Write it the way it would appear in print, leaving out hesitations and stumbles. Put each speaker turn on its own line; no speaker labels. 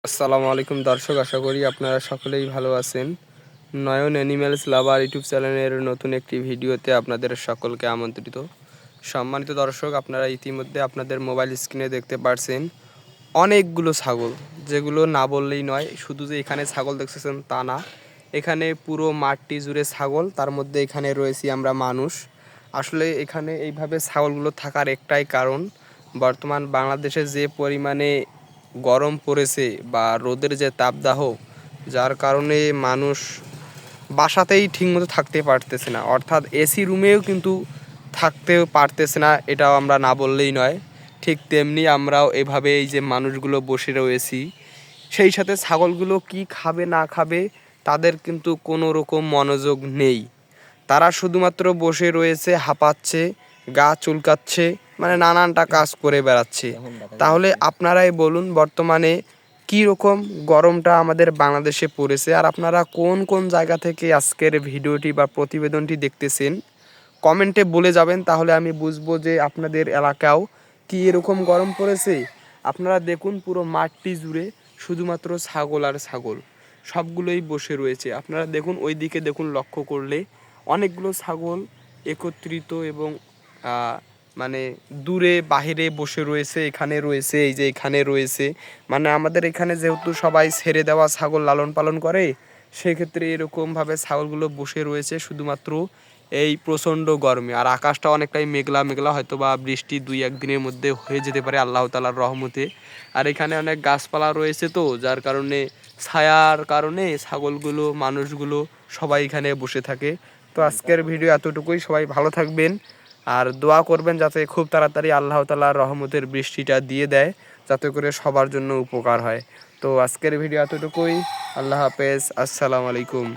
আসসালামু আলাইকুম দর্শক, আশা করি আপনারা সকলেই ভালো আছেন। নয়ন অ্যানিম্যালস লাভার ইউটিউব চ্যানেলের নতুন একটি ভিডিওতে আপনাদের সকলকে আমন্ত্রিত। সম্মানিত দর্শক, আপনারা ইতিমধ্যে আপনাদের মোবাইল স্ক্রিনে দেখতে পারছেন অনেকগুলো ছাগল, যেগুলো না বললেই নয়। শুধু যে এখানে ছাগল দেখতেছেন তা না, এখানে পুরো মাঠটি জুড়ে ছাগল, তার মধ্যে এখানে রয়েছি আমরা মানুষ। আসলে এখানে এইভাবে ছাগলগুলো থাকার একটাই কারণ, বর্তমান বাংলাদেশে যে পরিমাণে গরম পড়েছে বা রোদের যে তাপদাহ, যার কারণে মানুষ বাসাতেই ঠিকমতো থাকতে পারতেছে না, অর্থাৎ এসি রুমেও কিন্তু থাকতে পারতেছে না, এটাও আমরা না বললেই নয়। ঠিক তেমনি আমরাও এভাবে এই যে মানুষগুলো বসে রয়েছি, সেই সাথে ছাগলগুলো কি খাবে না খাবে তাদের কিন্তু কোনো রকম মনোযোগ নেই। তারা শুধুমাত্র বসে রয়েছে, হাঁপাচ্ছে, গা চুলকাচ্ছে, মানে নানানটা কাজ করে বেড়াচ্ছে। তাহলে আপনারাই বলুন বর্তমানে কী রকম গরমটা আমাদের বাংলাদেশে পড়েছে, আর আপনারা কোন কোন জায়গা থেকে আজকের ভিডিওটি বা প্রতিবেদনটি দেখতেছেন কমেন্টে বলে যাবেন, তাহলে আমি বুঝবো যে আপনাদের এলাকাও কি এরকম গরম পড়েছে। আপনারা দেখুন পুরো মাঠটি জুড়ে শুধুমাত্র ছাগল আর ছাগল, সবগুলোই বসে রয়েছে। আপনারা দেখুন ওই দিকে দেখুন, লক্ষ্য করলে অনেকগুলো ছাগল একত্রিত এবং মানে দূরে বাহিরে বসে রয়েছে, এখানে রয়েছে, এই যে এখানে রয়েছে। মানে আমাদের এখানে যেহেতু সবাই ছেড়ে দেওয়া ছাগল লালন পালন করে, সেক্ষেত্রে এরকমভাবে ছাগলগুলো বসে রয়েছে শুধুমাত্র এই প্রচণ্ড গরমে। আর আকাশটা অনেকটাই মেঘলা মেঘলা, হয়তো বা বৃষ্টি 2-1 দিনের মধ্যে হয়ে যেতে পারে আল্লাহ তাআলার রহমতে। আর এখানে অনেক গাছপালা রয়েছে, তো যার কারণে ছায়ার কারণে ছাগলগুলো, মানুষগুলো সবাই এখানে বসে থাকে। তো আজকের ভিডিও এতটুকুই। সবাই ভালো থাকবেন আর দোয়া করবেন যাতে খুব তাড়াতাড়ি আল্লাহ তাআলার রহমতের বৃষ্টিটা দিয়ে দেয়, যাতে করে সবার জন্য উপকার হয়। তো আজকের ভিডিও এতটুকুই। আল্লাহ হাফেজ, আসসালামু আলাইকুম।